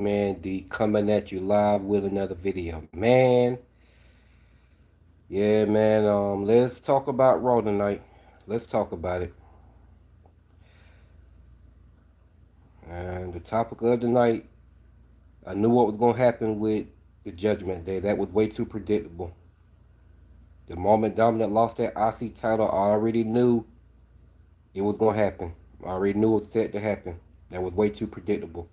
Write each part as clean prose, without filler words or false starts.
Man D coming at you live with another video. Man, yeah, man. Let's talk about Raw tonight. Let's talk about it. And the topic of the night, I knew what was gonna happen with the Judgment Day. That was way too predictable. The moment Dominic lost that IC title, I already knew it was gonna happen. I already knew it was set to happen. That was way too predictable.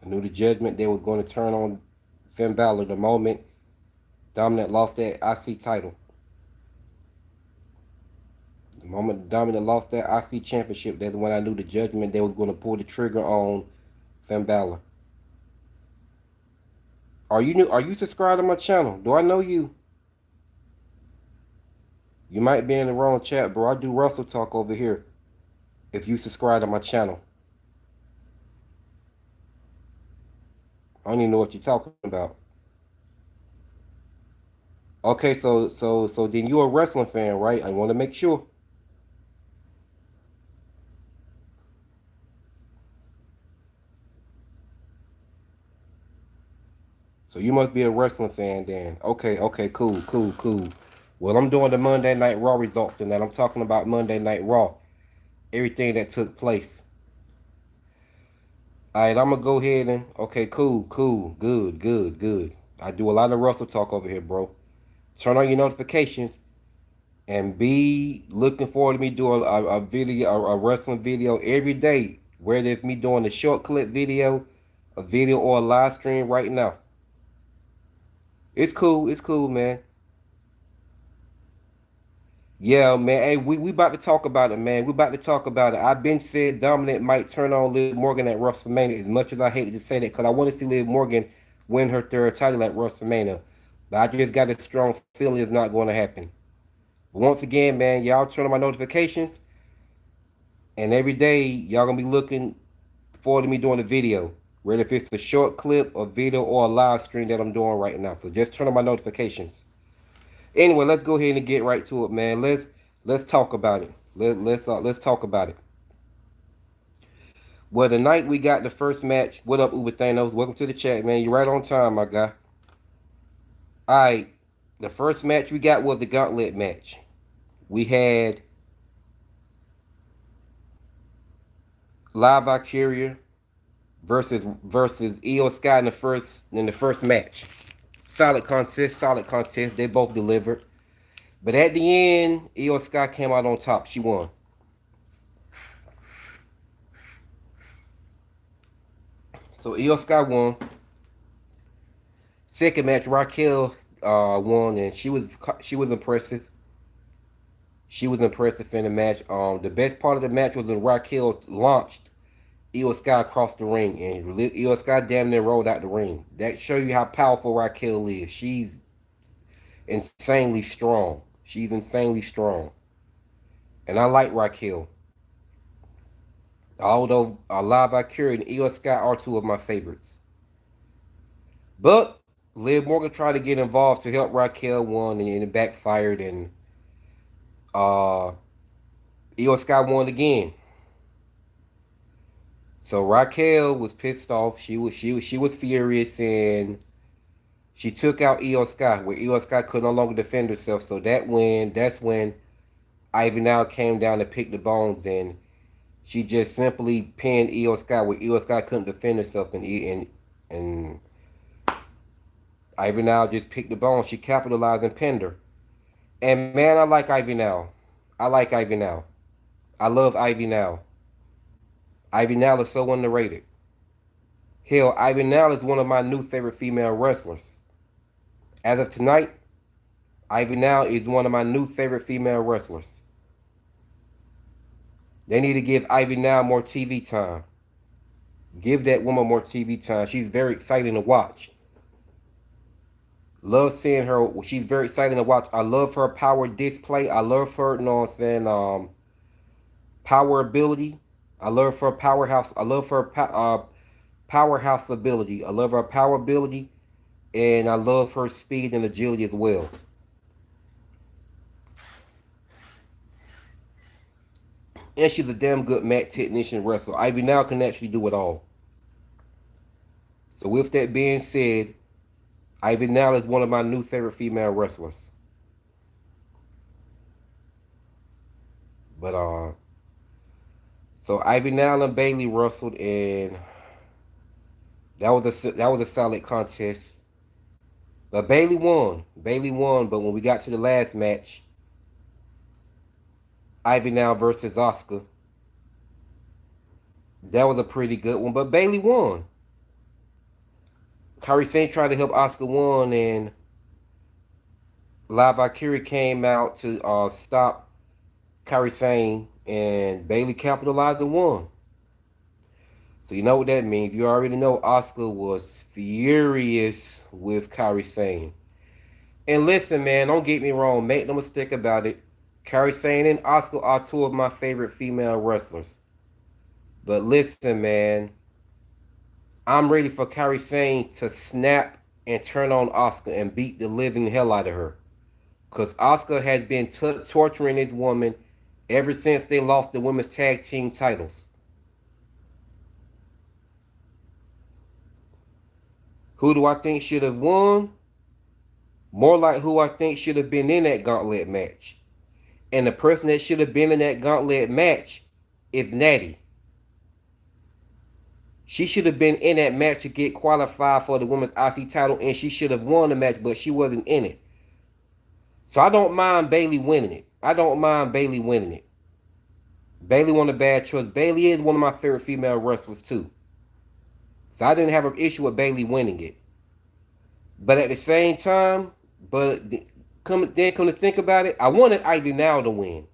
I knew the Judgment Day was going to turn on Finn Balor the moment Dominic lost that IC title. The moment Dominic lost that IC championship, that's when I knew the Judgment Day was going to pull the trigger on Finn Balor. Are you new? Are you subscribed to my channel? Do I know you? You might be in the wrong chat, bro. I do Russell Talk over here. If you subscribe to my channel, I don't even know what you're talking about. Okay, so then you're a wrestling fan, right? I want to make sure. So you must be a wrestling fan then. Okay, cool. Well, I'm doing the Monday Night Raw results tonight. I'm talking about Monday Night Raw. Everything that took place. Alright, I'm gonna go ahead and okay, cool, good. I do a lot of Russell talk over here, bro. Turn on your notifications and be looking forward to me doing a video, a wrestling video every day. Whether it's me doing a short clip video, a video, or a live stream right now. It's cool, man. Yeah, man. Hey, we about to talk about it, man. We about to talk about it. I've been said Dominic might turn on Liv Morgan at WrestleMania. As much as I hate to say that, because I want to see Liv Morgan win her third title at WrestleMania. But I just got a strong feeling it's not going to happen. But once again, man, y'all turn on my notifications, and every day y'all gonna be looking forward to me doing a video. Whether if it's a short clip, a video, or a live stream that I'm doing right now. So just turn on my notifications. Anyway, let's go ahead and get right to it, man. Let's talk about it. Let's talk about it. Well, tonight we got the first match. What up, Uber Thanos? Welcome to the chat, man. You're right on time, my guy. All right, the first match we got was the gauntlet match. We had Live Valkyria versus Io Sky in the first match. Solid contest, solid contest. They both delivered. But at the end, Io Sky came out on top. She won. So Io Sky won. Second match, Raquel won, and she was impressive. She was impressive in the match. The best part of the match was when Raquel launched Io Sky across the ring, and Io Sky damn near rolled out the ring. That show you how powerful Raquel is. She's insanely strong. She's insanely strong, and I like Raquel. Although Live Valkyria and Io Sky are two of my favorites. But Liv Morgan tried to get involved to help Raquel won, and it backfired, and uh, Io Sky won again. So Raquel was pissed off. She was furious, and she took out Io Sky, where Io Sky could no longer defend herself. So that's when Ivy now came down to pick the bones, and she just simply pinned Io Sky, where Io Sky couldn't defend herself, and Ivy now just picked the bones. She capitalized and pinned her. And man, I like Ivy now. I like Ivy now. I love Ivy now. Ivy now is so underrated. Hell, Ivy now is one of my new favorite female wrestlers. As of tonight, Ivy now is one of my new favorite female wrestlers. They need to give Ivy now more TV time. Give that woman more TV time. She's very exciting to watch. Love seeing her. She's very exciting to watch. I love her power display. I love her, you know what I'm saying, power ability. I love her powerhouse. I love her powerhouse ability. I love her power ability, and I love her speed and agility as well. And she's a damn good mat technician wrestler. Ivy now can actually do it all. So with that being said, Ivy Nile is one of my new favorite female wrestlers. But so Ivy Nile and Bayley wrestled, and that was a solid contest. But Bayley won. Bayley won. But when we got to the last match, Ivy Nile versus Oscar, that was a pretty good one. But Bayley won. Kairi Sane tried to help Oscar win, and La Valkyrie came out to stop Kairi Sane, and Bayley capitalized and won. So you know what that means. You already know Oscar was furious with Kairi Sane. And listen, man, don't get me wrong. Make no mistake about it. Kairi Sane and Oscar are two of my favorite female wrestlers. But listen, man, I'm ready for Kairi Sane to snap and turn on Oscar and beat the living hell out of her. Because Oscar has been torturing this woman ever since they lost the women's tag team titles. Who do I think should have won? More like who I think should have been in that gauntlet match. And the person that should have been in that gauntlet match is Natty. She should have been in that match to get qualified for the women's IC title, and she should have won the match, but she wasn't in it. So I don't mind Bayley winning it. I don't mind Bayley winning it. Bayley won a bad choice. Bayley is one of my favorite female wrestlers too. So I didn't have an issue with Bayley winning it. But at the same time, come to think about it, I wanted Ivy Nile to win.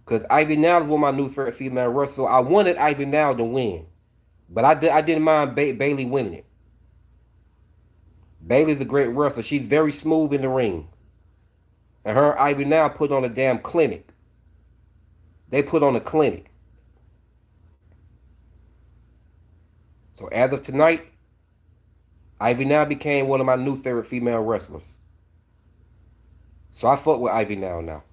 Because Ivy Nile is one of my new favorite female wrestlers. So I wanted Ivy Nile to win. But I didn't mind Bayley winning it. Bayley's a great wrestler. She's very smooth in the ring. And her and Ivy Nile put on a damn clinic. They put on a clinic. So as of tonight, Ivy Nile became one of my new favorite female wrestlers. So I fuck with Ivy Nile now.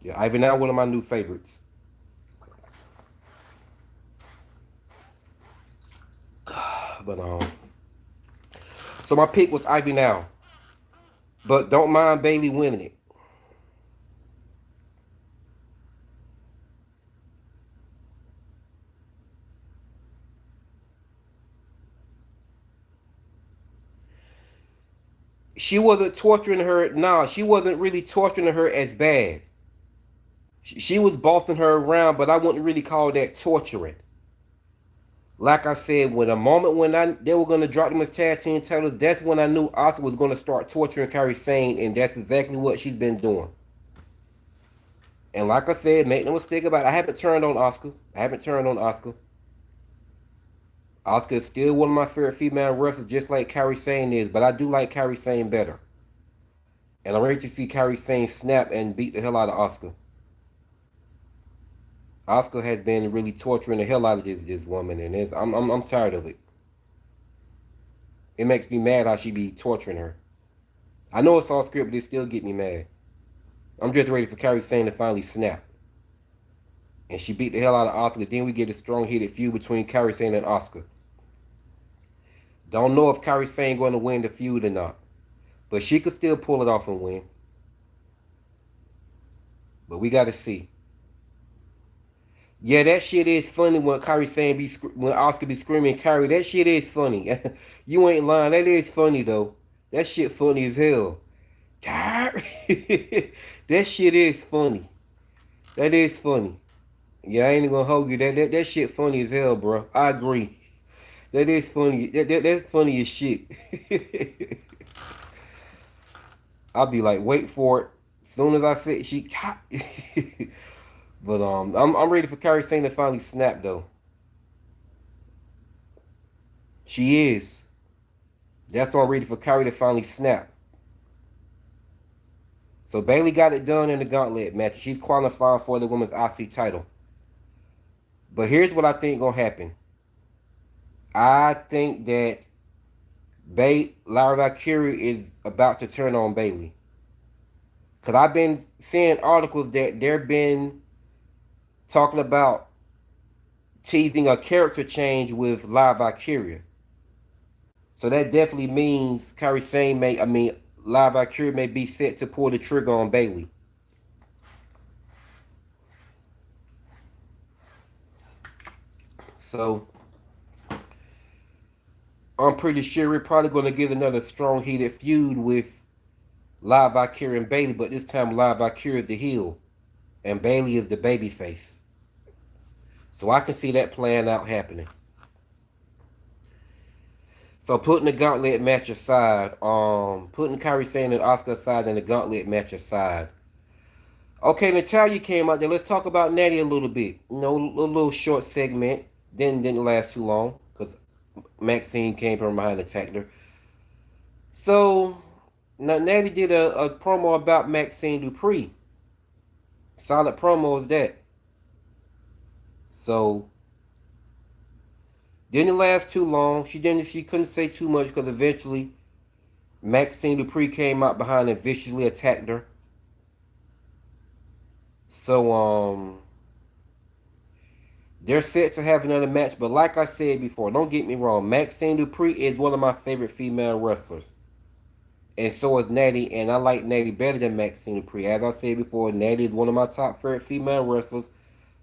Yeah, Ivy Nile one of my new favorites. But so my pick was Ivy Nile. But don't mind Bayley winning it. She wasn't torturing her. Nah, she wasn't really torturing her as bad. She was bossing her around, but I wouldn't really call that torturing. Like I said, when they were gonna drop them as tag team titles, that's when I knew Asuka was gonna start torturing Kairi Sane, and that's exactly what she's been doing. And like I said, make no mistake about it, I haven't turned on Asuka. Asuka is still one of my favorite female wrestlers, just like Kairi Sane is, but I do like Kairi Sane better. And I'm ready to see Kairi Sane snap and beat the hell out of Asuka. Asuka has been really torturing the hell out of this woman, and I'm tired of it. It makes me mad how she be torturing her. I know it's all script, but it still get me mad. I'm just ready for Kairi Sane to finally snap. And she beat the hell out of Asuka. Then we get a strong-headed feud between Kairi Sane and Asuka. Don't know if Kairi Sane going to win the feud or not. But she could still pull it off and win. But we got to see. Yeah, that shit is funny when Kairi Sane when Asuka be screaming Kairi. That shit is funny. You ain't lying. That is funny though. That shit funny as hell. Kairi. That shit is funny. That is funny. Yeah, I ain't gonna hold you. That shit funny as hell, bro. I agree. That is funny. That's funny as shit. I'll be like, wait for it. As soon as I say she. But I'm ready for Kairi Sane to finally snap though. She is. That's why I'm ready for Kairi to finally snap. So Bayley got it done in the gauntlet match. She's qualifying for the women's IC title. But here's what I think gonna happen. I think that Lyra Valkyrie is about to turn on Bayley. Because I've been seeing articles that they've been talking about teasing a character change with Live Valkyria. So that definitely means Kairi Sane Live Valkyria may be set to pull the trigger on Bayley. So I'm pretty sure we're probably going to get another strong heated feud with Live Valkyria and Bayley, but this time Live Valkyria is the heel and Bayley is the baby face. So I can see that playing out happening. So putting the gauntlet match aside, putting Kairi Sane and Asuka aside and the gauntlet match aside. Okay, Natalya came out there. Let's talk about Natty a little bit. You know, a little short segment. Didn't last too long because Maxine came from behind and attacked her. So now Natty did a promo about Maxine Dupri. Solid promo is that. So didn't last too long. She couldn't say too much because eventually Maxine Dupri came out behind and viciously attacked her. So they're set to have another match, but like I said before, don't get me wrong, Maxine Dupri is one of my favorite female wrestlers. And so is Natty, and I like Natty better than Maxine Dupri. As I said before, Natty is one of my top favorite female wrestlers.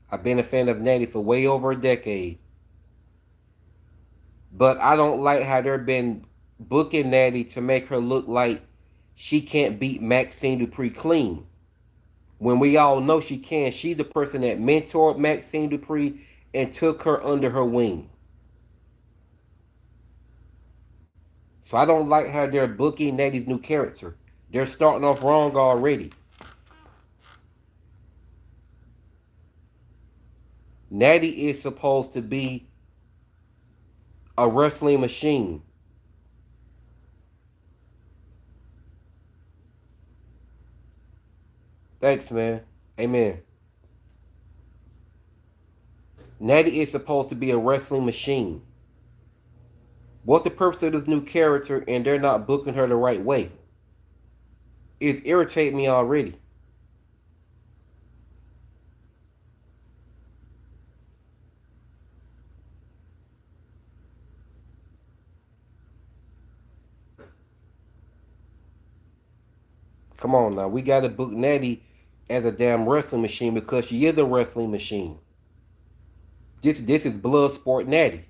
I've been a fan of Natty for way over a decade. But I don't like how they've been booking Natty to make her look like she can't beat Maxine Dupri clean. When we all know she can. She's the person that mentored Maxine Dupri and took her under her wing. So I don't like how they're booking Natty's new character. They're starting off wrong already. Natty is supposed to be a wrestling machine. Thanks, man. Amen. Natty is supposed to be a wrestling machine. What's the purpose of this new character and they're not booking her the right way? It's irritating me already. Come on now. We got to book Natty as a damn wrestling machine because she is a wrestling machine. This is Bloodsport Natty.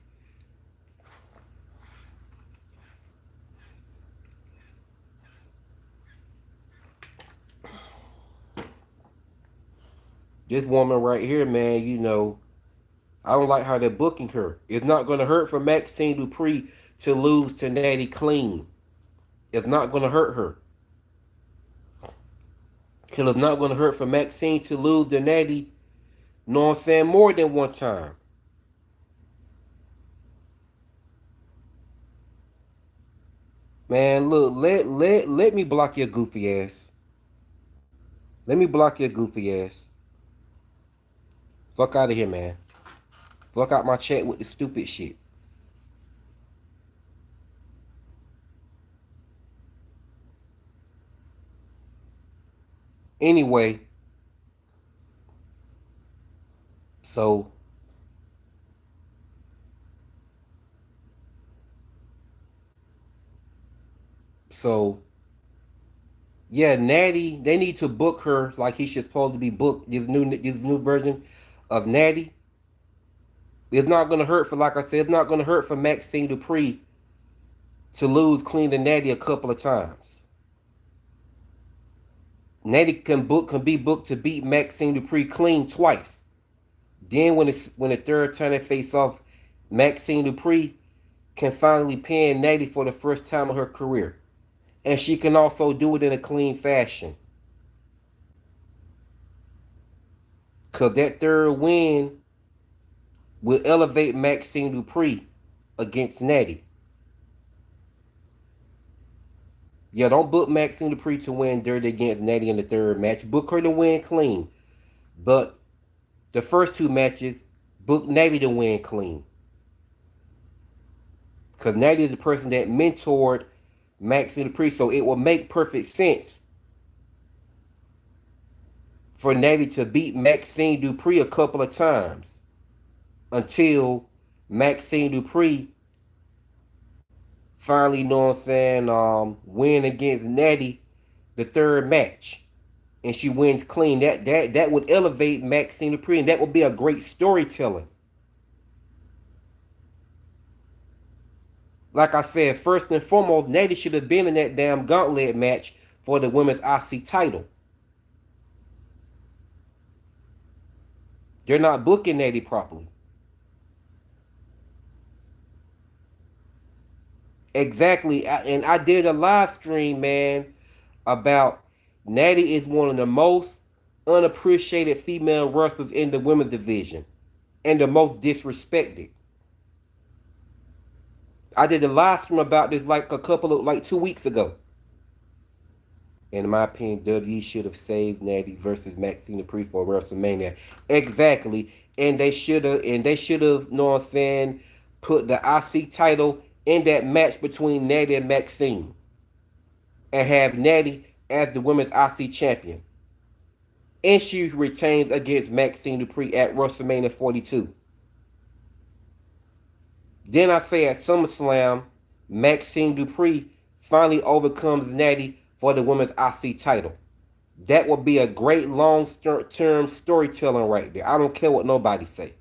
This woman right here, man, you know, I don't like how they're booking her. It's not going to hurt for Maxine Dupri to lose to Natty clean. It's not going to hurt her. It is not going to hurt for Maxine to lose to Natty, you know what I'm saying, more than one time. Man, look, let me block your goofy ass. Let me block your goofy ass. Fuck out of here, man. Fuck out my chat with the stupid shit. Anyway, so yeah, Natty, they need to book her like he should supposed to be booked. This new version of Natty. It's not gonna hurt for, like I said, it's not gonna hurt for Maxine Dupri to lose clean to Natty a couple of times. Natty can be booked to beat Maxine Dupri clean twice. Then when the third time they face off, Maxine Dupri can finally pin Natty for the first time in her career. And she can also do it in a clean fashion. Because that third win will elevate Maxine Dupri against Natty. Yeah, don't book Maxine Dupri to win dirty against Natty in the third match. Book her to win clean. But the first two matches, book Natty to win clean. Because Natty is the person that mentored Maxine Dupri, so it will make perfect sense for Natty to beat Maxine Dupri a couple of times. until Maxine Dupree finally, you know what I'm saying, win against Natty the third match. And she wins clean. That would elevate Maxine Dupree, and that would be a great storytelling. Like I said, first and foremost, Natty should have been in that damn gauntlet match for the women's IC title. They're not booking Natty properly. Exactly. And I did a live stream, man, about Natty is one of the most unappreciated female wrestlers in the women's division and the most disrespected. I did a live stream about this like 2 weeks ago. In my opinion, WWE should have saved Natty versus Maxine Dupree for WrestleMania. Exactly. And they should have, you know what I'm saying, put the IC title in that match between Natty and Maxine. And have Natty as the women's IC champion. And she retains against Maxine Dupree at WrestleMania 42. Then I say at SummerSlam, Maxine Dupree finally overcomes Natty for the women's IC title. That would be a great long-term storytelling right there. I don't care what nobody say.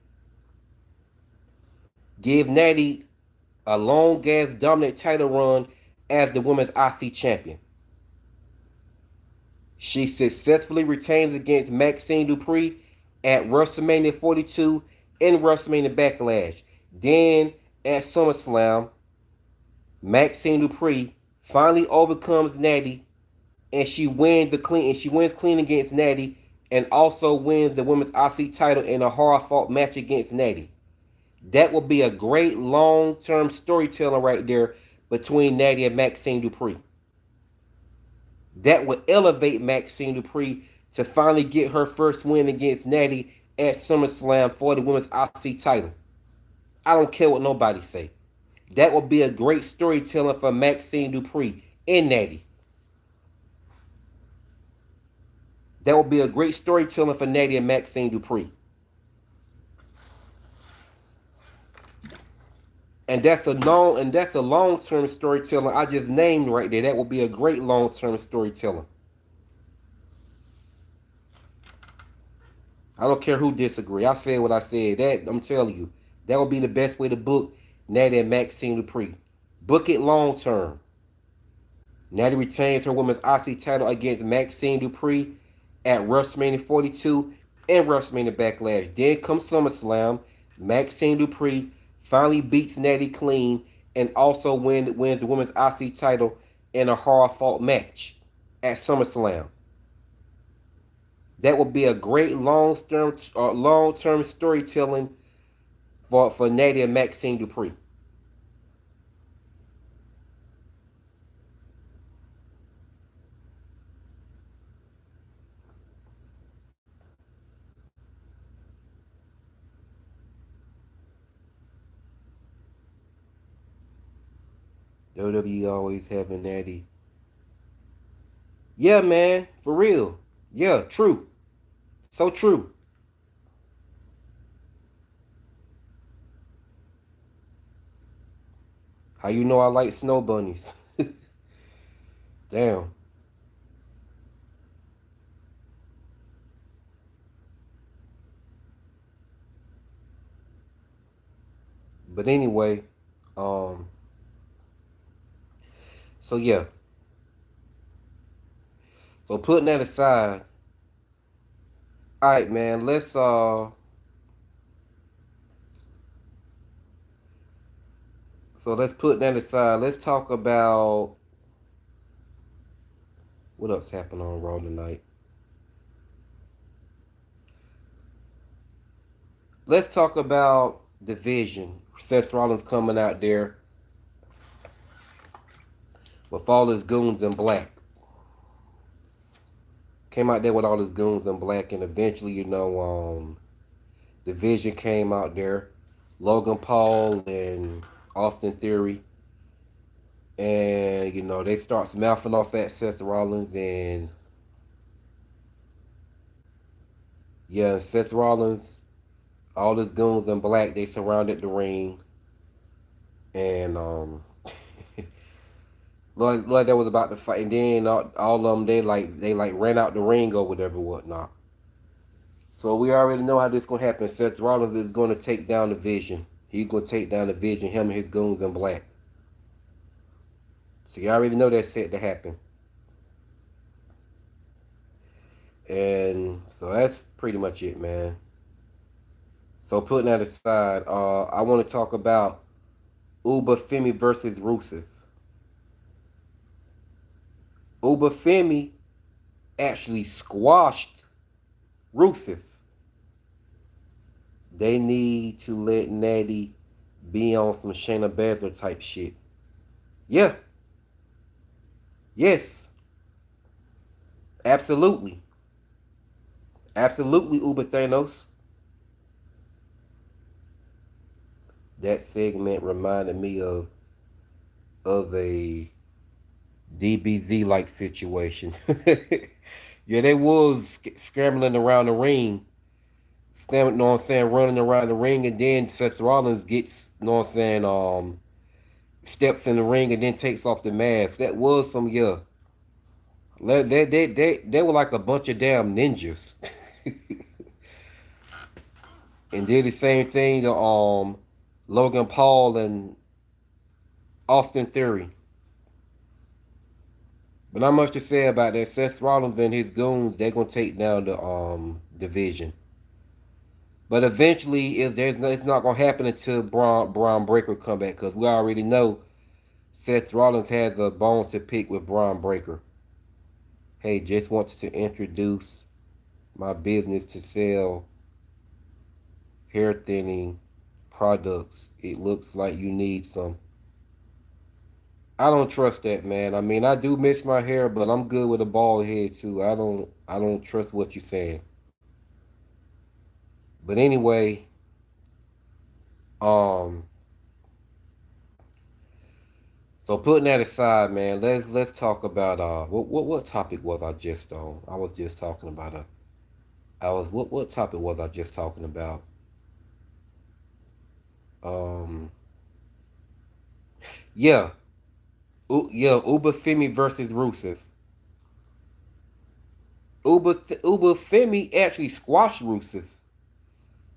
Give Natty a long-ass dominant title run as the women's IC champion. She successfully retains against Maxine Dupree at WrestleMania 42 and WrestleMania Backlash. Then at SummerSlam, Maxine Dupree finally overcomes Natty, and she wins clean against Natty, and also wins the women's IC title in a hard-fought match against Natty. That will be a great long-term storytelling right there between Natty and Maxine Dupree. That would elevate Maxine Dupree to finally get her first win against Natty at SummerSlam for the women's IC title. I don't care what nobody say. That would be a great storytelling for Maxine Dupree and Natty. That would be a great storytelling for Natty and Maxine Dupree. And that's a long-term storytelling I just named right there. That would be a great long-term storytelling. I don't care who disagree. I said what I said. That I'm telling you, that would be the best way to book Natty and Maxine Dupree. Book it long term. Natty retains her women's IC title against Maxine Dupree at WrestleMania 42 and WrestleMania Backlash. Then comes SummerSlam. Maxine Dupree finally beats Natty clean and also wins the women's IC title in a hard-fought match at SummerSlam. That would be a great long-term storytelling for Natty and Maxine Dupree. WWE always having Natty. Yeah, man, for real. Yeah, true. So true. How you know I like snow bunnies? Damn. But anyway, um, so yeah. So putting that aside, all right, man. Let's put that aside. Let's talk about what else happened on Raw tonight. Let's talk about Division. Seth Rollins coming out there with all his goons in black. Came out there with all his goons in black, and eventually, Division came out there. Logan Paul and Austin Theory. And, they start mouthing off at Seth Rollins, and yeah, Seth Rollins All his goons in black, they surrounded the ring, and like that was about to fight, and then all of them they ran out the ring or whatever whatnot. So we already know how this gonna happen. Seth Rollins is gonna take down the Vision. He's gonna take down the Vision. Him and his goons in black. So you already know that's set to happen. And so that's pretty much it, man. So putting that aside, I want to talk about Uba Femi versus Rusev. Uba Femi actually squashed Rusev. They need to let Natty be on some Shayna Baszler type shit. Yeah. Yes. Absolutely. Absolutely, Uber Thanos. That segment reminded me of a DBZ like situation. Yeah, they was scrambling around the ring, you know what I'm saying, running around the ring, and then Seth Rollins gets, you know what I'm saying, steps in the ring and then takes off the mask. That was some, yeah. They were like a bunch of damn ninjas. And did the same thing to Logan Paul and Austin Theory. But not much to say about that. Seth Rollins and his goons, they're gonna take down the division. But eventually, it's not gonna happen until Braun Breaker come back, because we already know Seth Rollins has a bone to pick with Braun Breaker. Hey, just wanted to introduce my business to sell hair thinning products. It looks like you need some. I don't trust that, man. I mean, I do miss my hair, but I'm good with a bald head too. I don't trust what you're saying. But anyway, um so putting that aside, man, let's talk about what topic was I just on? I was just talking about what topic was I just talking about? Um yeah, yeah, Uber Femi versus Rusev. Uber Femi actually squashed Rusev.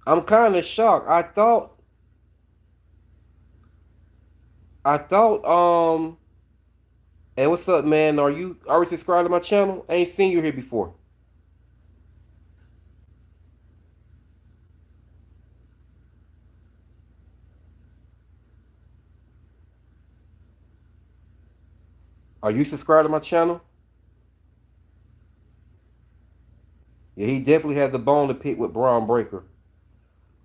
I'm kind of shocked. I thought hey, what's up, man? Are you already subscribed to my channel? I ain't seen you here before. Are you subscribed to my channel? Yeah, he definitely has a bone to pick with Braun Breaker.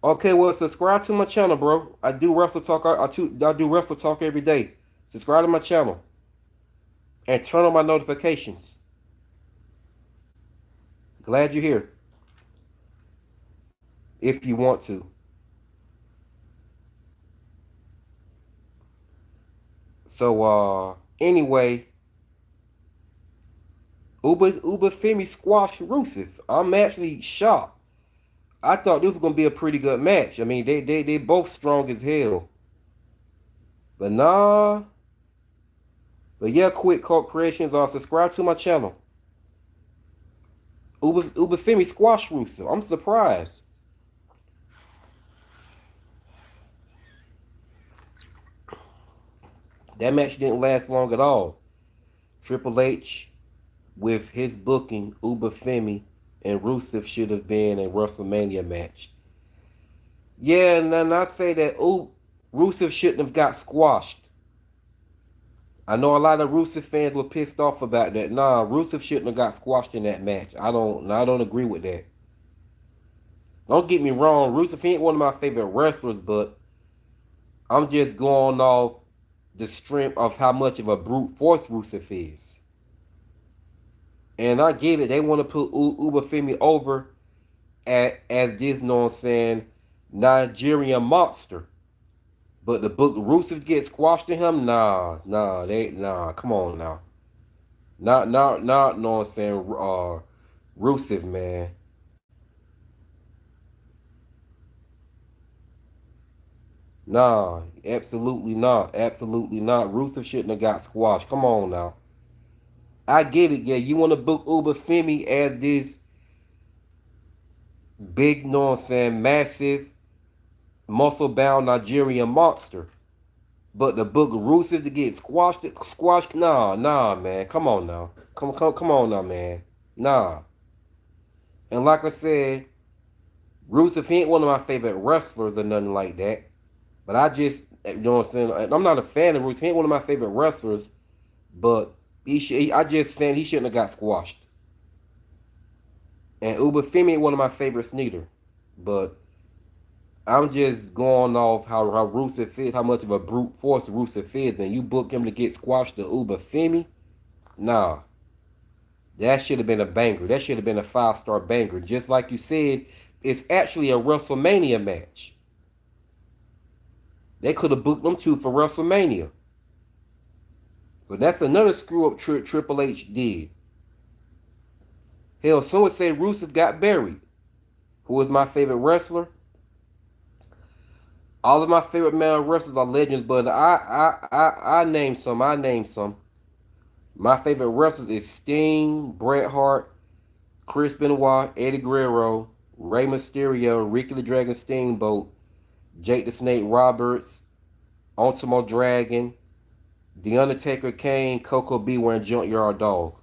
Okay, well, subscribe to my channel, bro. I do wrestle talk. I do wrestle talk every day. Subscribe to my channel and turn on my notifications. Glad you're here. If you want to. So, anyway, Uber Femi squashed Rusev. I'm actually shocked. I thought this was gonna be a pretty good match. I mean, they both strong as hell. But nah. But yeah, quick Cult Creations. Subscribe to my channel. Uber Femi squashed Rusev. I'm surprised. That match didn't last long at all. Triple H, with his booking, Uber Femi and Rusev should have been a WrestleMania match. Yeah, and then I say that Rusev shouldn't have got squashed. I know a lot of Rusev fans were pissed off about that. Nah, Rusev shouldn't have got squashed in that match. I don't agree with that. Don't get me wrong, Rusev ain't one of my favorite wrestlers, but I'm just going off the strength of how much of a brute force Rusev is. And I get it, they want to put Uber Femi over as this, you know what I'm saying, Nigerian monster. But the book Rusev gets squashed in him? Nah, come on now. Not, know what I'm saying, Rusev, man. Nah, absolutely not. Absolutely not. Rusev shouldn't have got squashed. Come on now. I get it. Yeah, you want to book Uber Femi as this big, you know what I'm saying, massive, muscle bound Nigerian monster. But the book Rusev to get squashed, nah, man. Come on now. Come on now, man. Nah. And like I said, Rusev, he ain't one of my favorite wrestlers or nothing like that. But I just, you know what I'm saying? I'm not a fan of Rusev. He ain't one of my favorite wrestlers. But I just saying he shouldn't have got squashed. And Uber Femi ain't one of my favorites neither. But I'm just going off how Rusev is, how much of a brute force Rusev is. And you book him to get squashed to Uber Femi? Nah. That should have been a banger. That should have been a 5-star banger. Just like you said, it's actually a WrestleMania match. They could have booked them two for WrestleMania. But that's another screw up Triple H did. Hell, someone say Rusev got buried. Who was my favorite wrestler? All of my favorite male wrestlers are legends, but I name some. I name some. My favorite wrestlers is Sting, Bret Hart, Chris Benoit, Eddie Guerrero, Rey Mysterio, Ricky the Dragon Steamboat, Jake the Snake Roberts, Ultimo Dragon, The Undertaker, Kane, Coco Beware, and Junkyard Dog.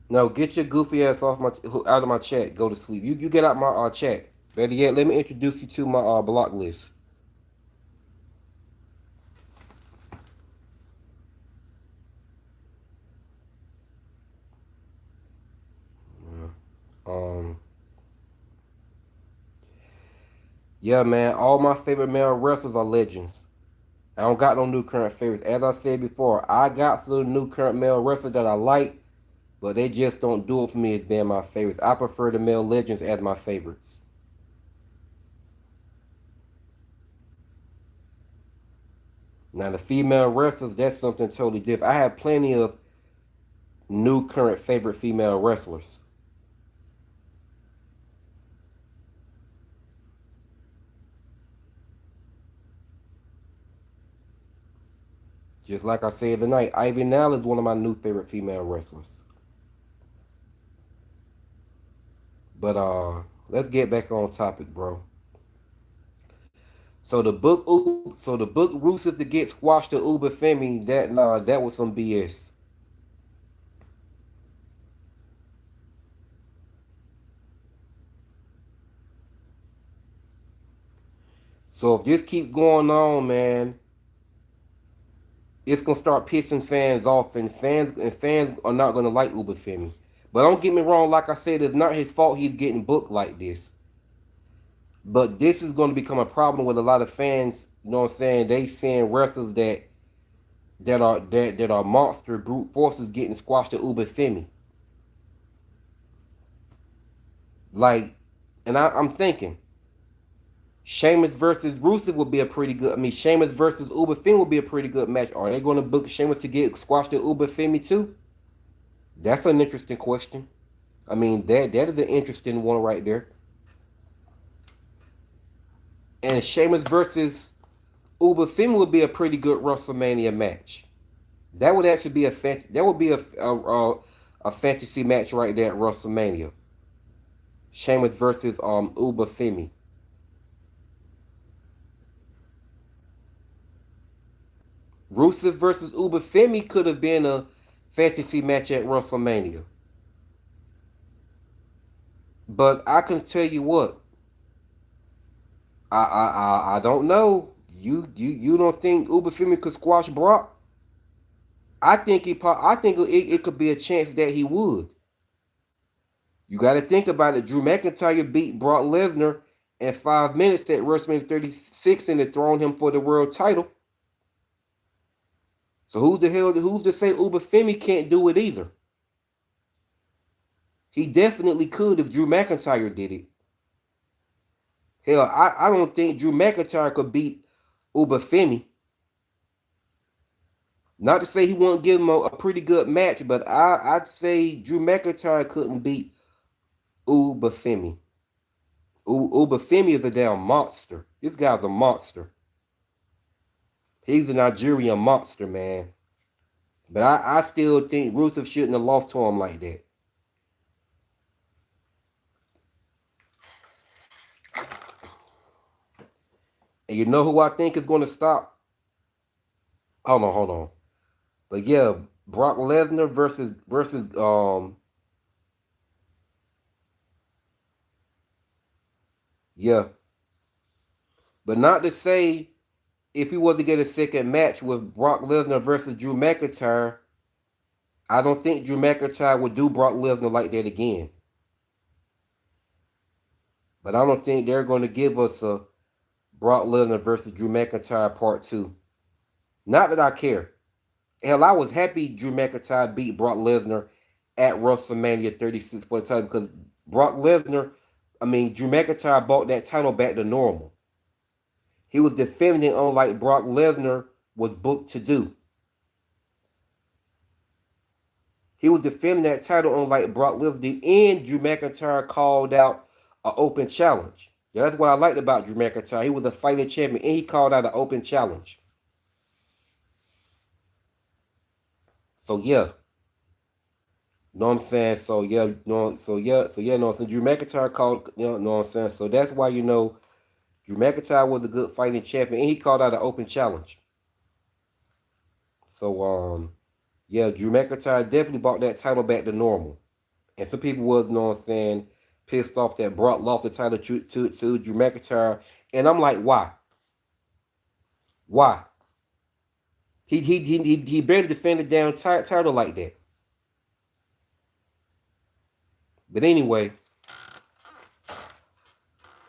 No, get your goofy ass off my out of my chat. Go to sleep. You get out my chat. Better yet, let me introduce you to my block list. Um, yeah, man. All my favorite male wrestlers are legends. I don't got no new current favorites. As I said before, I got some new current male wrestlers that I like, but they just don't do it for me as being my favorites. I prefer the male legends as my favorites. Now the female wrestlers, that's something totally different. I have plenty of new current favorite female wrestlers. Just like I said tonight, Ivy Nile is one of my new favorite female wrestlers. But let's get back on topic, bro. So the book Rusev to get squashed to Uber Femi, that was some BS. So if this keeps going on, man, it's gonna start pissing fans off, and fans are not gonna like Uber Femi. But don't get me wrong, like I said, it's not his fault he's getting booked like this. But this is going to become a problem with a lot of fans. You know what I'm saying? They seeing wrestlers that are monster brute forces getting squashed to Uber Femi. Like, and I'm thinking, Sheamus versus Rusev would be a pretty good. I mean, Sheamus versus Uber Femi would be a pretty good match. Are they going to book Sheamus to get squashed to Uber Femi too? That's an interesting question. I mean, that is an interesting one right there. And Sheamus versus Uber Femi would be a pretty good WrestleMania match. That would actually be a fantasy match right there at WrestleMania. Sheamus versus Uber Femi. Rusev versus Uber Femi could have been a fantasy match at WrestleMania. But I can tell you what, I don't know. You don't think Uber Femi could squash Brock? I think it could be a chance that he would. You got to think about it. Drew McIntyre beat Brock Lesnar in 5 minutes at WrestleMania 36 and had thrown him for the world title. So who's to say Uber Femi can't do it either? He definitely could if Drew McIntyre did it. Hell, I don't think Drew McIntyre could beat Uber Femi. Not to say he won't give him a pretty good match, but I'd say Drew McIntyre couldn't beat Uber Femi. Uber Femi is a damn monster. This guy's a monster. He's a Nigerian monster, man. But I still think Rusev shouldn't have lost to him like that. And you know who I think is going to stop? Hold on. But yeah, Brock Lesnar versus yeah. But not to say if he was to get a second match with Brock Lesnar versus Drew McIntyre, I don't think Drew McIntyre would do Brock Lesnar like that again. But I don't think they're going to give us a Brock Lesnar versus Drew McIntyre part 2. Not that I care. Hell, I was happy Drew McIntyre beat Brock Lesnar at WrestleMania 36 for the title because Drew McIntyre brought that title back to normal. He was defending on like Brock Lesnar was booked to do. He was defending that title on like Brock Lesnar did, and Drew McIntyre called out an open challenge. Yeah, that's what I liked about Drew McIntyre. He was a fighting champion, and he called out an open challenge. So yeah. Know what I'm saying? So yeah, know what I'm saying? Drew McIntyre called, know what I'm saying? So that's why Drew McIntyre was a good fighting champion, and he called out an open challenge. So yeah, Drew McIntyre definitely brought that title back to normal. And some people was, know what I'm saying, pissed off that Brock lost the title to Drew McIntyre. And I'm like, why? Why? He barely defended down title like that. But anyway,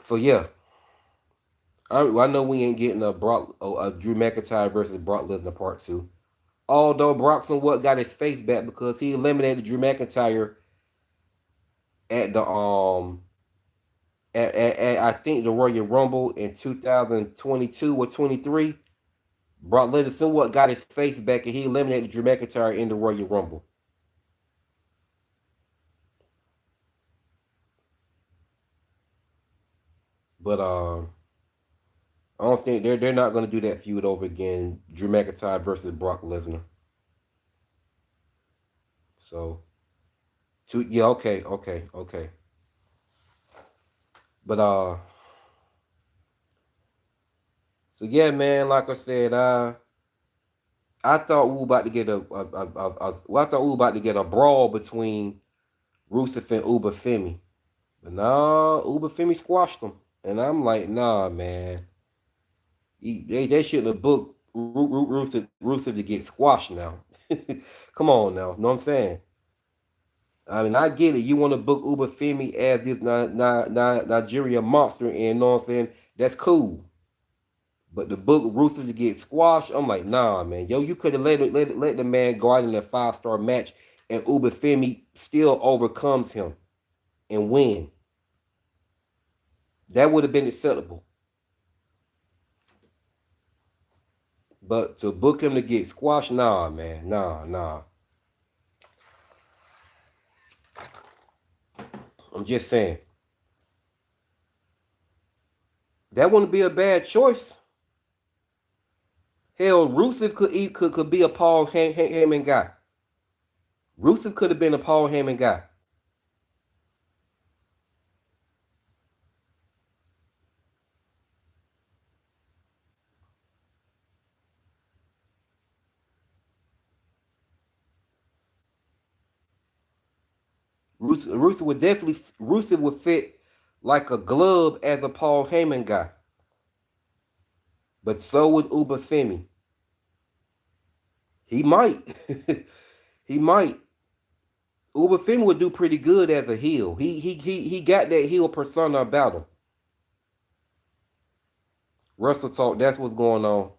so yeah. I know we ain't getting a Drew McIntyre versus Brock Lesnar part 2. Although Brock somewhat got his face back because he eliminated Drew McIntyre at the at I think the Royal Rumble in 2022 or 23. Brock Lesnar somewhat got his face back and he eliminated Drew McIntyre in the Royal Rumble. But I don't think they're not going to do that feud over again. Drew McIntyre versus Brock Lesnar. So, okay. But so yeah, man. Like I said, I thought we were about to get a brawl between Rusev and Uber Femi, but nah, Uber Femi squashed them, and I'm like, nah, man. They shouldn't have booked Rusev to get squashed now. Come on now, know what I'm saying? I mean, I get it. You want to book Uber Femi as this Nigeria monster, and know what I'm saying? That's cool. But the book Rusev to get squashed, I'm like, nah, man. Yo, you could have let the man go out in a 5-star match, and Uber Femi still overcomes him and win. That would have been acceptable. But to book him to get squashed, nah, man. Nah. I'm just saying. That wouldn't be a bad choice. Hell, Rusev could be a Paul Heyman guy. Rusev could have been a Paul Heyman guy. Rusev would fit like a glove as a Paul Heyman guy. But so would Uber Femi. He might. He might. Uber Femi would do pretty good as a heel. He got that heel persona about him. Russell Talk, that's what's going on.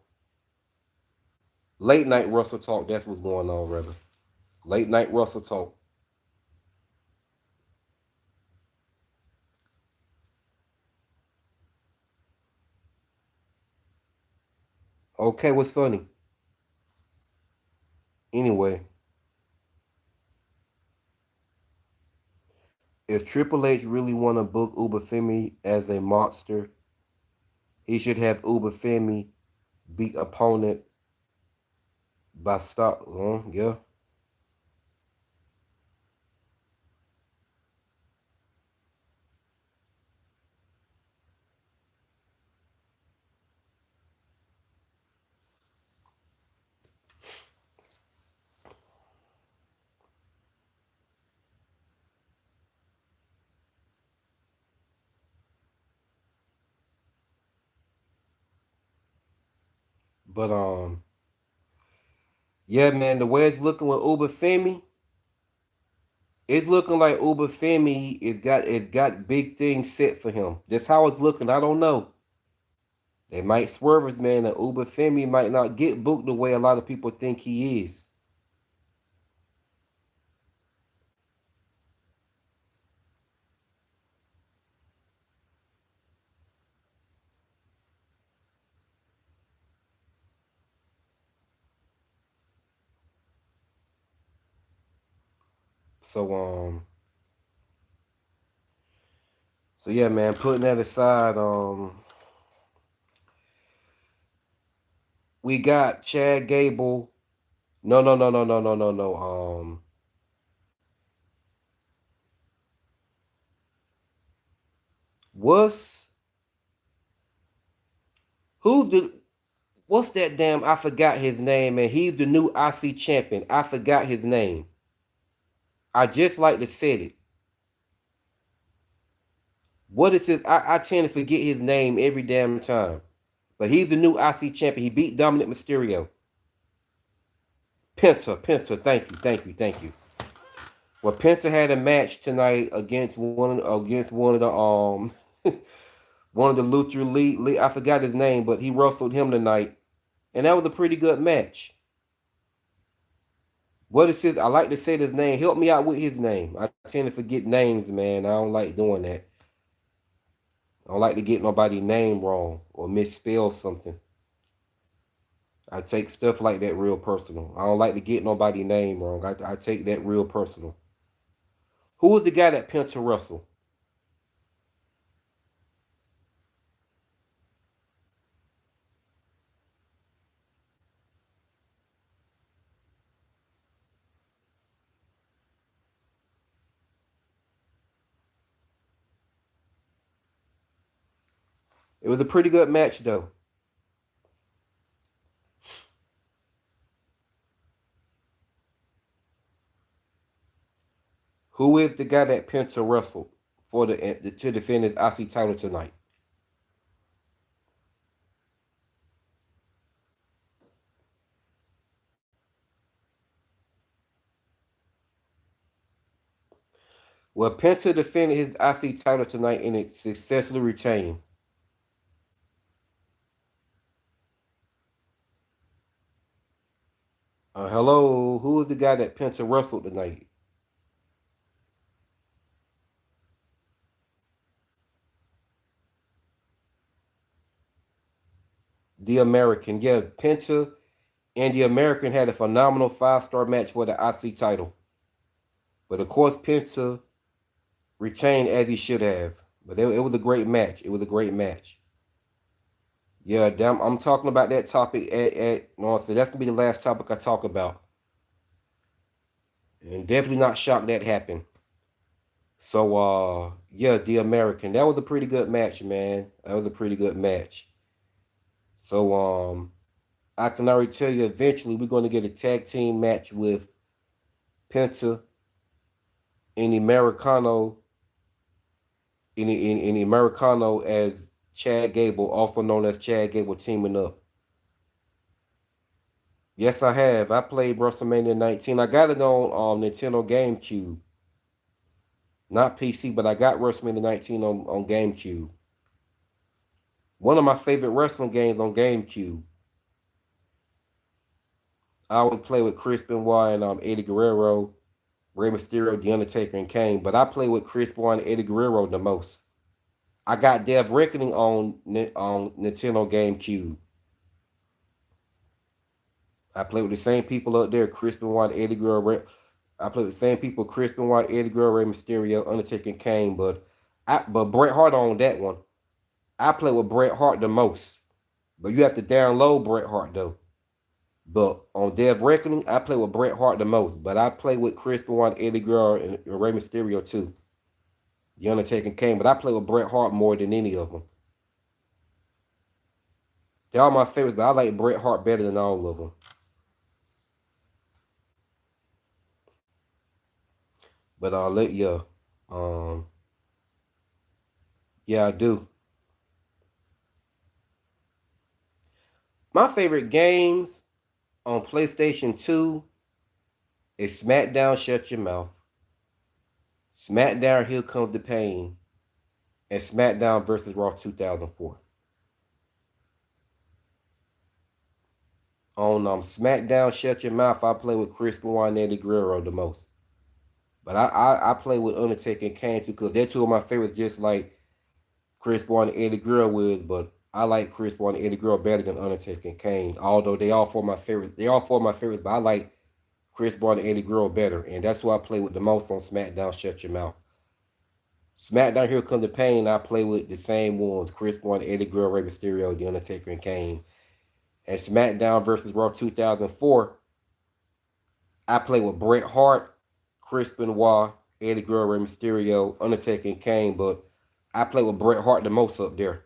Late night Russell talk. That's what's going on, rather. Late night Russell talk. Okay, what's funny? Anyway, if Triple H really want to book Uber Femi as a monster, he should have Uber Femi beat opponent by stop. Yeah. But yeah, man, the way it's looking with Uber Femi, it's looking like Uber Femi is got big things set for him. That's how it's looking. I don't know. They might swerve us, man. And Uber Femi might not get booked the way a lot of people think he is. So so yeah, man. Putting that aside, we got Chad Gable. No, no, no, no, no, no, no, no. What's who's the what's that damn? I forgot his name, and he's the new IC champion. I forgot his name. I just like to say it. What is his? I tend to forget his name every damn time. But he's the new IC champion. He beat Dominic Mysterio. Penta. Thank you, thank you, thank you. Well, Penta had a match tonight against one of the one of the Lucha Elite. I forgot his name, but he wrestled him tonight, and that was a pretty good match. What is his? I like to say his name. Help me out with his name. I tend to forget names, man. I don't like doing that. I don't like to get nobody's name wrong or misspell something. I take stuff like that real personal. I don't like to get nobody's name wrong. I take that real personal. Who was the guy that Penta Russell? It was a pretty good match, though. Who is the guy that Penta wrestled for the to defend his IC title tonight? Well, Penta defended his IC title tonight and it successfully retained. Hello, who is the guy that Penta wrestled tonight? The American. Yeah, Penta and the American had a phenomenal 5-star match for the IC title. But of course, Penta retained as he should have. But it was a great match. It was a great match. Yeah, damn, I'm talking about that topic at no, so that's gonna be the last topic I talk about. And definitely not shocked that happened. So yeah, the American. That was a pretty good match, man. That was a pretty good match. So I can already tell you eventually we're gonna get a tag team match with Penta and Americano in Americano as Chad Gable, also known as Chad Gable teaming up. Yes, I have. I played WrestleMania 19. I got it on Nintendo GameCube. Not PC, but I got WrestleMania 19 on GameCube. One of my favorite wrestling games on GameCube. I always play with Chris Benoit and Eddie Guerrero, Rey Mysterio, The Undertaker, and Kane. But I play with Chris Benoit and Eddie Guerrero the most. I got Death Reckoning on Nintendo GameCube. I play with the same people up there, Chris Benoit, Eddie Guerrero. I play with the same people, Chris Benoit, Eddie Guerrero, Rey Mysterio, Undertaker, and Kane. But Bret Hart on that one. I play with Bret Hart the most. But you have to download Bret Hart though. But on Death Reckoning, I play with Bret Hart the most. But I play with Chris Benoit, Eddie Guerrero, and Rey Mysterio too. The Undertaker came, but I play with Bret Hart more than any of them. They're all my favorites, but I like Bret Hart better than all of them. But I'll let you. Yeah, I do. My favorite games on PlayStation 2 is SmackDown Shut Your Mouth, SmackDown Here Comes the Pain, and SmackDown vs. Raw 2004. On SmackDown Shut Your Mouth, I play with Chris Benoit and Eddie Guerrero the most. But I play with Undertaker and Kane too, because they're two of my favorites, just like Chris Benoit and Eddie Guerrero is. But I like Chris Benoit and Eddie Guerrero better than Undertaker and Kane. Although they all four my favorites. They all four my favorites, but I like Chris Benoit and Eddie Guerrero better. And that's who I play with the most on SmackDown Shut Your Mouth. SmackDown Here Comes the Pain, I play with the same ones, Chris Benoit, Eddie Guerrero, Rey Mysterio, The Undertaker, and Kane. And SmackDown vs. Raw 2004, I play with Bret Hart, Chris Benoit, Eddie Guerrero, Rey Mysterio, Undertaker, and Kane, but I play with Bret Hart the most up there.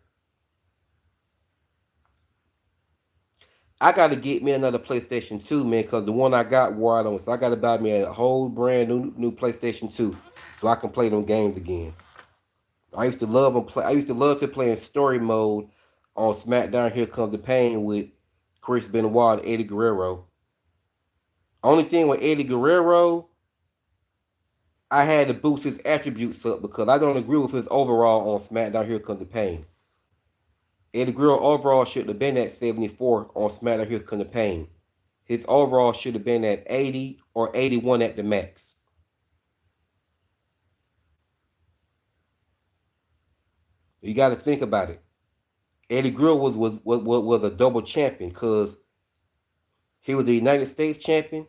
I got to get me another PlayStation 2, man, because the one I got wore out on. So I got to buy me a whole brand new PlayStation 2 so I can play them games again. I used to love them. I used to love to play in story mode on SmackDown. Here Comes the Pain with Chris Benoit and Eddie Guerrero. Only thing with Eddie Guerrero, I had to boost his attributes up because I don't agree with his overall on SmackDown. Here Comes the Pain. Eddie Guerrero overall should have been at 74 on SmackDown. Here Comes the Pain. His overall should have been at 80 or 81 at the max. You got to think about it. Eddie Guerrero was a double champion because he was the United States champion,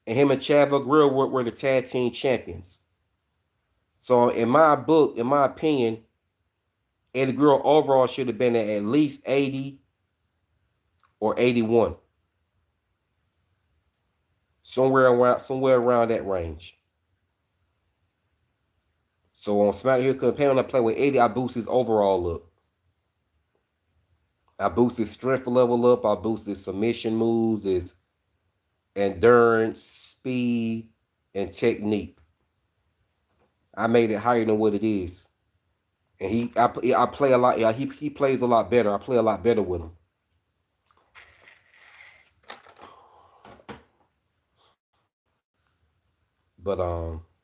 and him and Chad Guerrero were the tag team champions. So in my book, in my opinion, Eddie Guerrero overall should have been at least 80 or 81. Somewhere around that range. So on SmackDown Here Comes the Pain, when I play with Eddie, I boost his overall up. I boost his strength level up. I boost his submission moves, his endurance, speed, and technique. I made it higher than what it is. And I play a lot. Yeah, he plays a lot better. I play a lot better with him. But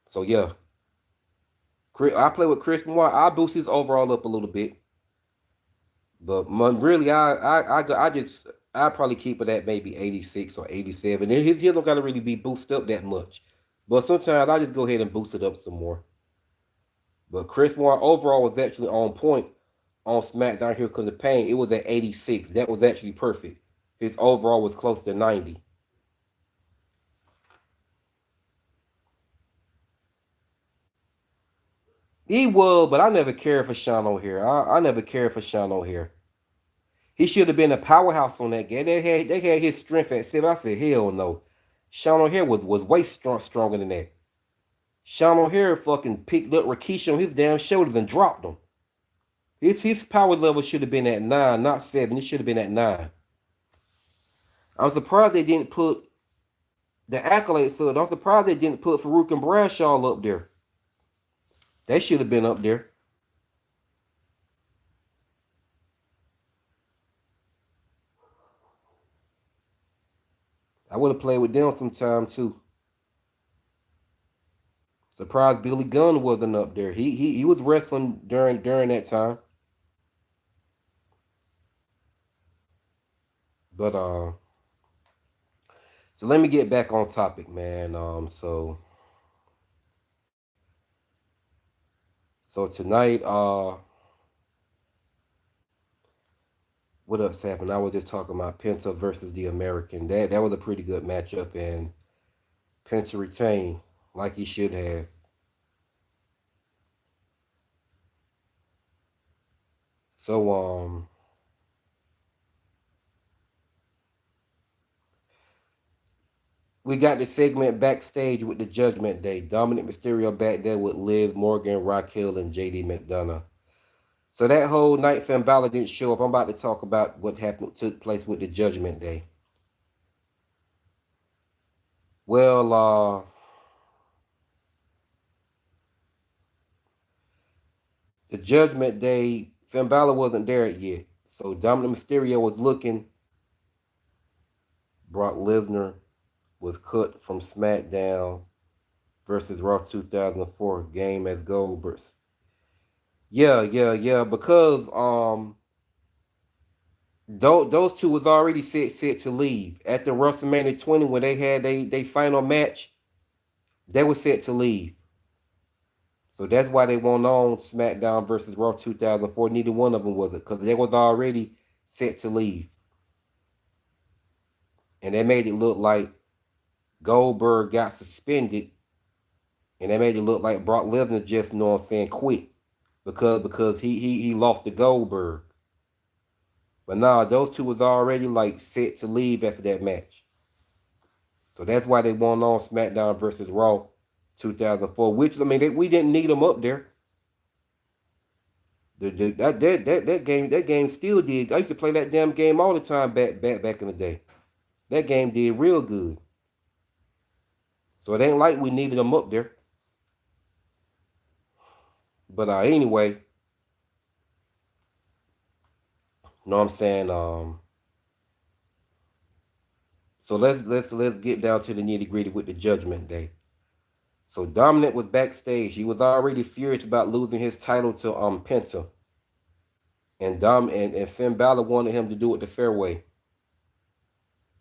so yeah, I play with Chris Benoit. I boost his overall up a little bit. But really, I probably keep it at maybe 86 or 87. And his don't gotta really be boosted up that much. But sometimes I just go ahead and boost it up some more. But Chris Benoit overall was actually on point on SmackDown Here Comes the Pain. It was at 86. That was actually perfect. His overall was close to 90. He was, but I never cared for Sean O'Haire. I never cared for Sean O'Haire. He should have been a powerhouse on that game. They had his strength at 7. I said, hell no. Sean O'Haire was way stronger than that. Sean O'Haire fucking picked up Rikishi on his damn shoulders and dropped him. His power level should have been at 9, not 7. It should have been at 9. I'm surprised they didn't put the accolades. So I'm surprised they didn't put Farouk and Bradshaw up there. They should have been up there. I would have played with them sometime too. Surprised Billy Gunn wasn't up there. He was wrestling during that time. But So let me get back on topic, man. So tonight, what else happened? I was just talking about Penta versus the American. That was a pretty good matchup, and Penta retained like he should have. So we got the segment backstage with the Judgment Day. Dominic Mysterio back there with Liv Morgan, Raquel, and JD McDonough. So that whole night, Finn Balor didn't show up. I'm about to talk about what took place with the Judgment Day. Well, the Judgment Day, Finn Balor wasn't there yet. So Dominic Mysterio was looking. Brock Lesnar was cut from SmackDown versus Raw 2004 game as Goldberg. Yeah. Because those two was already set to leave at the WrestleMania 20 when they had they final match. They were set to leave. So that's why they went on SmackDown versus Raw 2004. Neither one of them was it because they was already set to leave, and they made it look like Goldberg got suspended, and they made it look like Brock Lesnar just, you know what I'm saying, quit because he lost to Goldberg. But nah, those two was already like set to leave after that match. So that's why they won on SmackDown versus Raw 2004. Which I mean, we didn't need them up there. That game still did. I used to play that damn game all the time back in the day. That game did real good. So it ain't like we needed them up there. But anyway, you know what I'm saying? So let's get down to the nitty-gritty with the Judgment Day. So Dominic was backstage. He was already furious about losing his title to Penta. And Finn Balor wanted him to do it the fair way.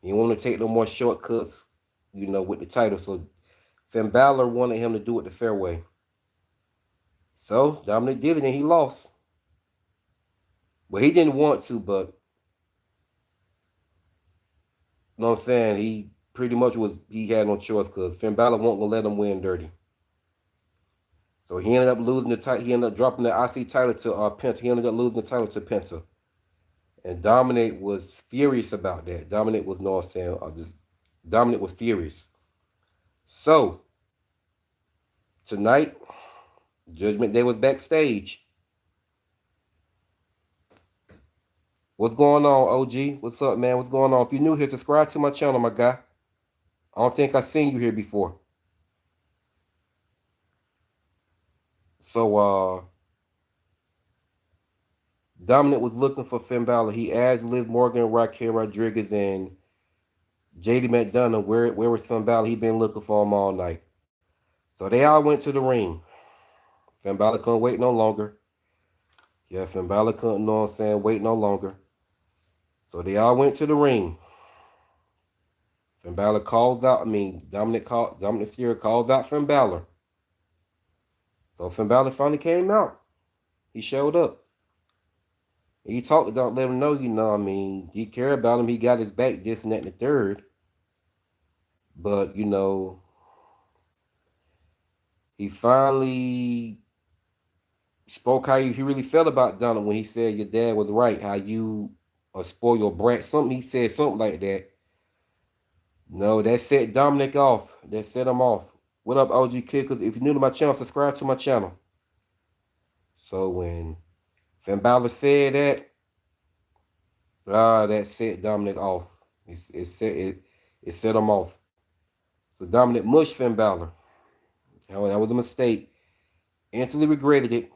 He wanted to take no more shortcuts, with the title. So Finn Balor wanted him to do it the fair way. So Dominic did it and he lost. Well, he didn't want to, but you know what I'm saying? He pretty much he had no choice because Finn Balor won't let him win dirty. So he ended up losing the title. He ended up dropping the IC title to Penta. He ended up losing the title to Penta. And Dominic was furious about that. Dominic was, you know what I'm saying, Dominic was furious. So tonight, Judgment Day was backstage. What's going on, OG? What's up, man? What's going on? If you're new here, subscribe to my channel, my guy. I don't think I've seen you here before. So, Dominic was looking for Finn Balor. He asked Liv Morgan, Raquel Rodriguez, and JD McDonough, where was Finn Balor? He been looking for him all night. So they all went to the ring. Finn Balor couldn't wait no longer. Yeah, Finn Balor couldn't, you know what I'm saying, wait no longer. So they all went to the ring. Finn Balor calls out, Dominic Mysterio calls out Finn Balor. So Finn Balor finally came out. He showed up. He talked to Dominic, let him know, he cared about him. He got his back, this and that and the third. But, he finally spoke how he really felt about Donald when he said your dad was right, how you a spoiled brat. He said something like that. No, that set Dominic off. That set him off. What up, OG Kickers? If you're new to my channel, subscribe to my channel. So when Finn Balor said that, that set Dominic off. It set him off. So Dominic mushed Finn Balor. That was a mistake. Instantly regretted it.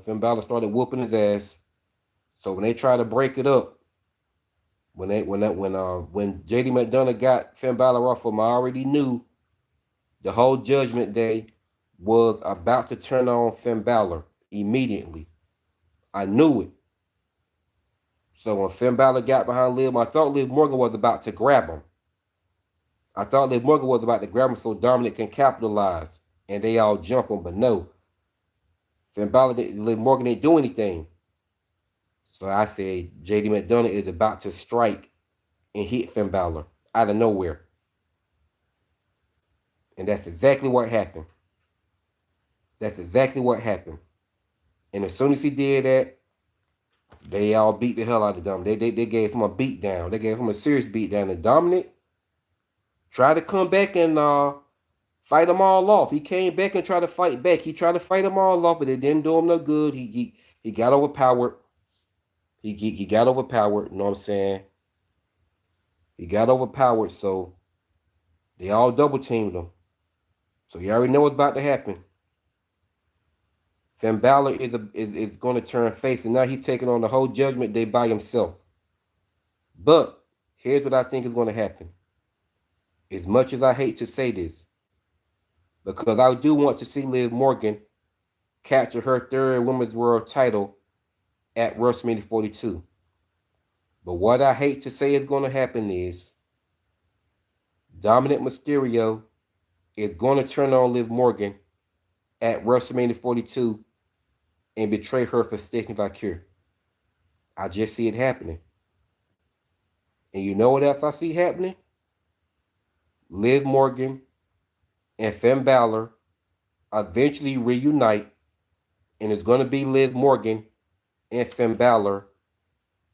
Finn Balor started whooping his ass. So when they tried to break it up, when JD McDonough got Finn Balor off him, I already knew the whole Judgment Day was about to turn on Finn Balor immediately. I knew it. So when Finn Balor got behind Liv, I thought Liv Morgan was about to grab him. I thought Liv Morgan was about to grab him so Dominic can capitalize, and they all jump him, but no. Finn Balor, Liv Morgan didn't do anything. So I said JD McDonagh is about to strike and hit Finn Balor out of nowhere. And that's exactly what happened. That's exactly what happened. And as soon as he did that, they all beat the hell out of Dominic. They gave him a beat down. They gave him a serious beat down. And Dominic tried to come back and fight them all off. He came back and tried to fight back. He tried to fight them all off, but it didn't do him no good. He got overpowered. He got overpowered. You know what I'm saying? He got overpowered, so they all double teamed him. So you already know what's about to happen. Finn Balor is going to turn face, and now he's taking on the whole Judgment Day by himself. But here's what I think is going to happen. As much as I hate to say this, because I do want to see Liv Morgan capture her third Women's World title at WrestleMania 42. But what I hate to say is going to happen is Dominic Mysterio is going to turn on Liv Morgan at WrestleMania 42 and betray her for Stephanie Valkyrie. I just see it happening. And you know what else I see happening? Liv Morgan and Finn Balor eventually reunite, and it's going to be Liv Morgan and Finn Balor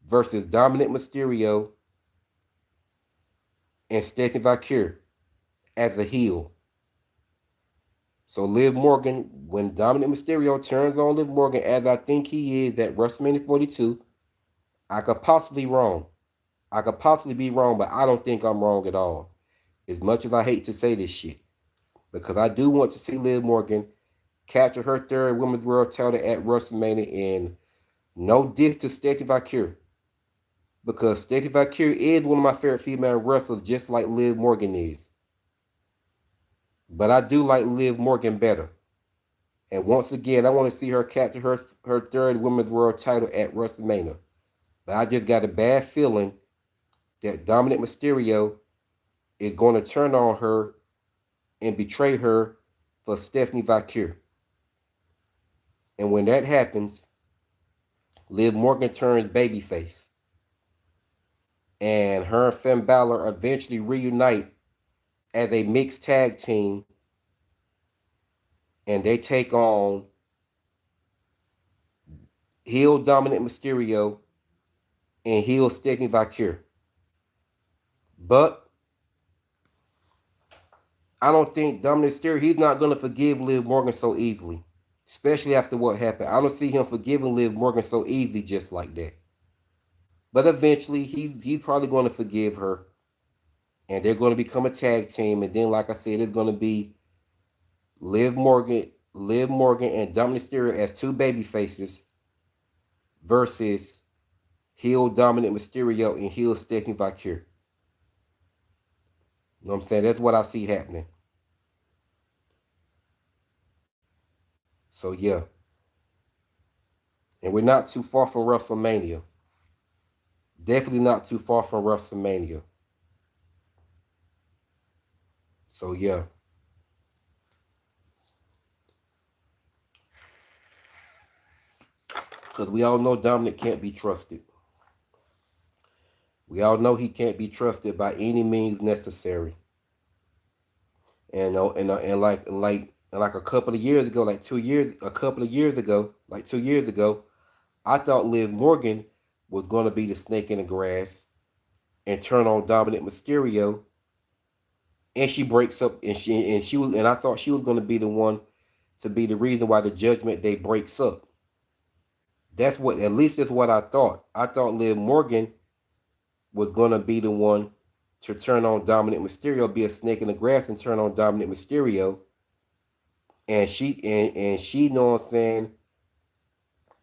versus Dominic Mysterio and Stephanie Valkyrie as a heel. So Liv Morgan, when Dominic Mysterio turns on Liv Morgan, as I think he is at WrestleMania 42, I could possibly be wrong. But I don't think I'm wrong at all. As much as I hate to say this shit. Because I do want to see Liv Morgan capture her third Women's World title at WrestleMania, and no diss to Stephanie Valkyrie. Because Stephanie Valkyrie is one of my favorite female wrestlers, just like Liv Morgan is. But I do like Liv Morgan better. And once again, I want to see her capture her third Women's World title at WrestleMania. But I just got a bad feeling that Dominic Mysterio is going to turn on her and betray her for Stephanie Valkyrie. And when that happens, Liv Morgan turns babyface. And her and Finn Balor eventually reunite as a mixed tag team, and they take on heel Dominic Mysterio and heel Stephanie Valkyrie. But I don't think Dominic Mysterio, he's not going to forgive Liv Morgan so easily, especially after what happened. I don't see him forgiving Liv Morgan so easily just like that. But eventually, he's probably going to forgive her, and they're going to become a tag team. And then, like I said, it's going to be Liv Morgan and Dominic Mysterio as two baby faces versus heel Dominic Mysterio and heel Stephanie Valkyrie. You know what I'm saying? That's what I see happening. So, yeah. And we're not too far from WrestleMania. Definitely not too far from WrestleMania. So, yeah. Because we all know Dominic can't be trusted. We all know he can't be trusted by any means necessary. And like a couple of years ago, like 2 years ago, I thought Liv Morgan was going to be the snake in the grass and turn on Dominic Mysterio, and she breaks up, and I thought she was going to be the one to be the reason why the Judgment Day breaks up. At least that's what I thought. I thought Liv Morgan was going to be the one to turn on Dominic Mysterio, be a snake in the grass and turn on Dominic Mysterio. And she, you know what I'm saying,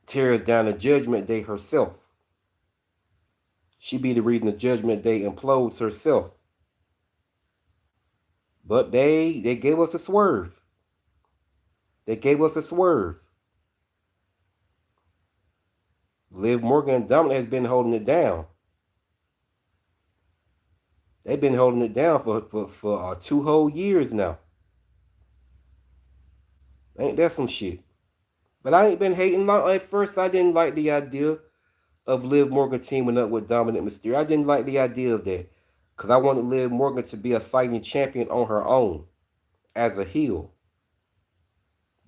tears down the Judgment Day herself. She be the reason the Judgment Day implodes herself. But they gave us a swerve. Liv Morgan and Dominic has been holding it down. They've been holding it down for 2 whole years now. Ain't that some shit? But I ain't been hating. At first, I didn't like the idea of Liv Morgan teaming up with Dominic Mysterio. I didn't like the idea of that because I wanted Liv Morgan to be a fighting champion on her own as a heel,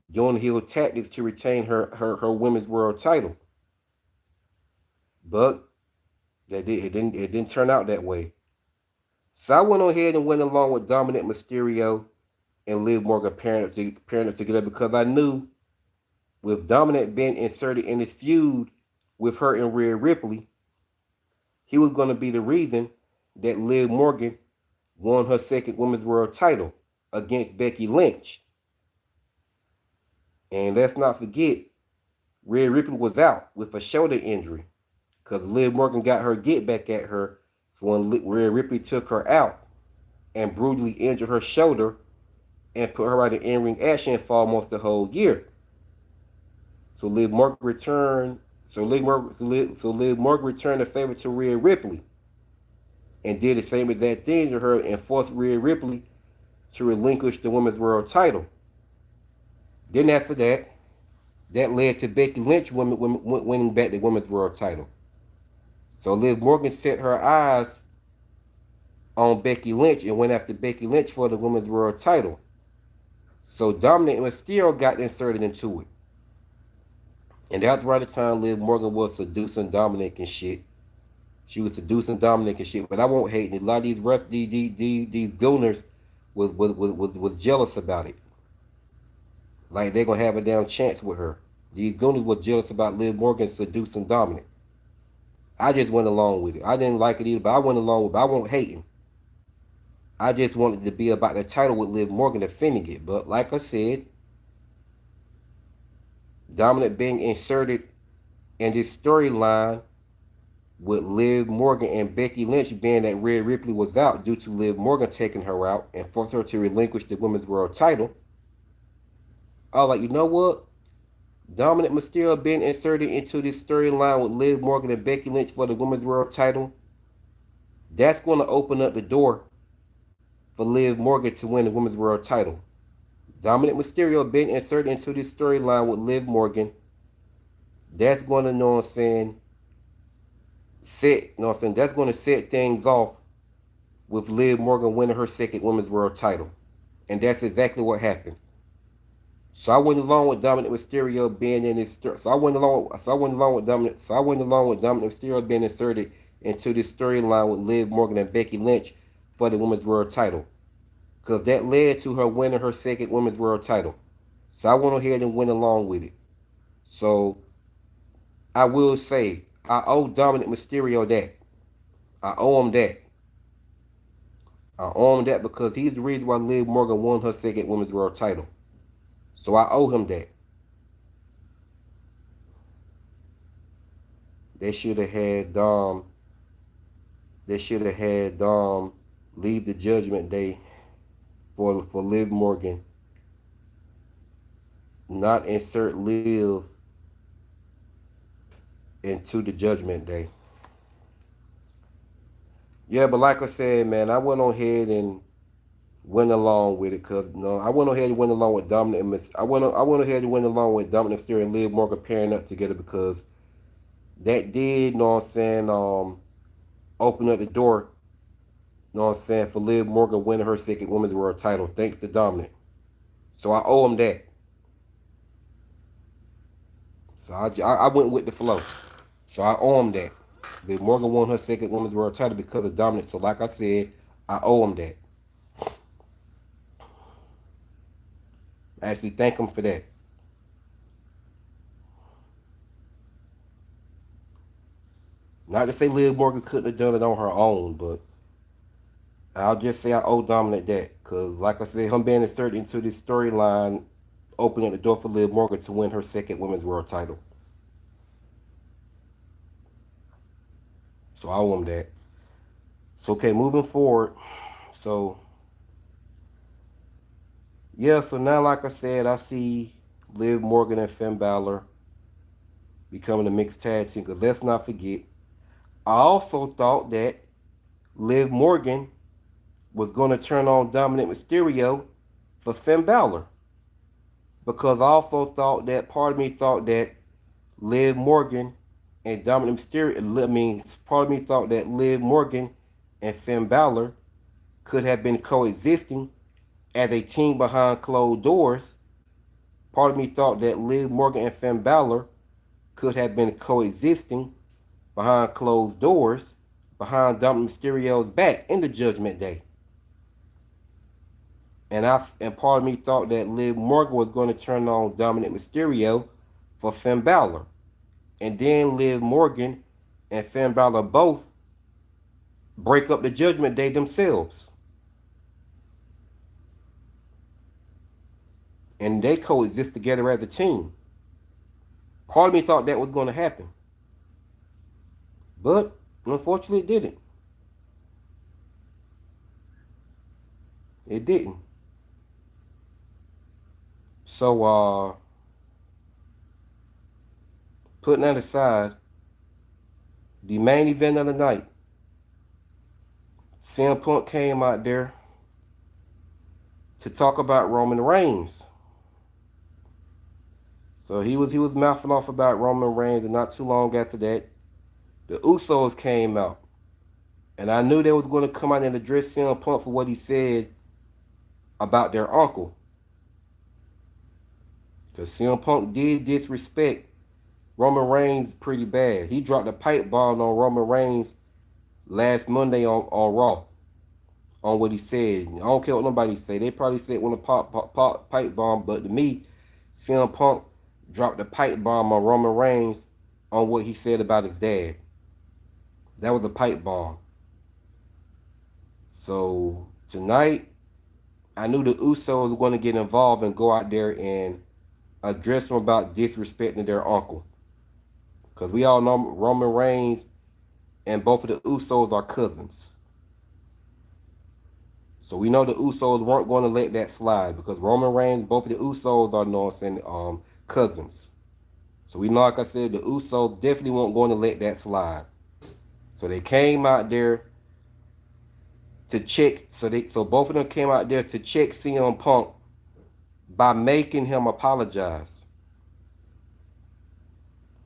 doing heel tactics to retain her women's world title. But it didn't turn out that way. So I went ahead and went along with Dominic Mysterio and Liv Morgan pairing up together because I knew with Dominic being inserted in the feud with her and Rhea Ripley, he was going to be the reason that Liv Morgan won her second women's world title against Becky Lynch. And let's not forget, Rhea Ripley was out with a shoulder injury because Liv Morgan got her get back at her when Rhea Ripley took her out and brutally injured her shoulder and put her out of in-ring action for almost the whole year. So Liv Morgan returned. So Liv Morgan returned the favor to Rhea Ripley and did the same exact thing to her and forced Rhea Ripley to relinquish the women's world title. Then after that, that led to Becky Lynch winning back the women's world title. So Liv Morgan set her eyes on Becky Lynch and went after Becky Lynch for the women's world title. So Dominic Mysterio got inserted into it. And that's right the time Liv Morgan was seducing Dominic and shit. She was seducing Dominic and shit. But I won't hate it. A lot of these gooners was jealous about it. Like they're gonna have a damn chance with her. These gooners were jealous about Liv Morgan seducing Dominic. I just went along with it. I didn't like it either, but I went along with it. I won't hating. I just wanted to be about the title with Liv Morgan defending it. But like I said, Dominic being inserted in this storyline with Liv Morgan and Becky Lynch being that Rhea Ripley was out due to Liv Morgan taking her out and forced her to relinquish the women's world title. I was like, you know what? Dominic Mysterio being inserted into this storyline with Liv Morgan and Becky Lynch for the women's world title, that's going to open up the door for Liv Morgan to win the women's world title. Dominic Mysterio being inserted into this storyline with Liv Morgan, that's going to, know what I'm saying, that's going to set things off with Liv Morgan winning her second women's world title. And that's exactly what happened. So I went along with Dominic Mysterio being in this. So I went along with Dominic Mysterio being inserted into this storyline with Liv Morgan and Becky Lynch for the women's world title, because that led to her winning her second women's world title. So I went ahead and went along with it. So I will say I owe Dominic Mysterio that. I owe him that. I owe him that because he's the reason why Liv Morgan won her second women's world title. So I owe him that. They should have had Dom. They should have had Dom leave the Judgment Day for Liv Morgan. Not insert Liv into the Judgment Day. Yeah, but like I said, man, I went on ahead and went along with it because I went ahead and went along with Dominic. I went ahead and went along with Dominic Mysterio and Liv Morgan pairing up together because that did, know what I'm saying, open up the door, know what I'm saying, for Liv Morgan winning her second women's world title thanks to Dominic. So I owe him that. So I went with the flow. So I owe him that. Liv Morgan won her second women's world title because of Dominic. So like I said, I owe him that. I actually thank him for that. Not to say Liv Morgan couldn't have done it on her own, but I'll just say I owe Dominic that. Because, like I said, him being inserted into this storyline opening the door for Liv Morgan to win her second women's world title. So I owe him that. So, okay, moving forward. So, yeah, so now, like I said, I see Liv Morgan and Finn Balor becoming a mixed tag team. Because let's not forget, I also thought that Liv Morgan was going to turn on Dominic Mysterio for Finn Balor. Because I also thought that, part of me thought that Liv Morgan and Dominic Mysterio, I mean, part of me thought that Liv Morgan and Finn Balor could have been coexisting as a team behind closed doors. Part of me thought that Liv Morgan and Finn Balor could have been coexisting behind closed doors, behind Dominic Mysterio's back in the Judgment Day. And part of me thought that Liv Morgan was going to turn on Dominic Mysterio for Finn Balor. And then Liv Morgan and Finn Balor both break up the Judgment Day themselves. And they coexist together as a team. Part of me thought that was going to happen. But unfortunately it didn't. It didn't. So putting that aside, the main event of the night, CM Punk came out there to talk about Roman Reigns. So he was mouthing off about Roman Reigns, and not too long after that, the Usos came out. And I knew they was going to come out and address CM Punk for what he said about their uncle. Because CM Punk did disrespect Roman Reigns pretty bad. He dropped a pipe bomb on Roman Reigns last Monday on Raw on what he said. I don't care what nobody say. They probably said one of pop pipe bomb, but to me, CM Punk dropped a pipe bomb on Roman Reigns on what he said about his dad. That was a pipe bomb. So tonight, I knew the Usos were going to get involved and go out there and address them about disrespecting their uncle. Because we all know Roman Reigns and both of the Usos are cousins. So we know the Usos weren't going to let that slide, because Roman Reigns, both of the Usos are cousins. So we know, like I said, the Usos definitely weren't going to let that slide. So they came out there to check. So both of them came out there to check CM Punk by making him apologize.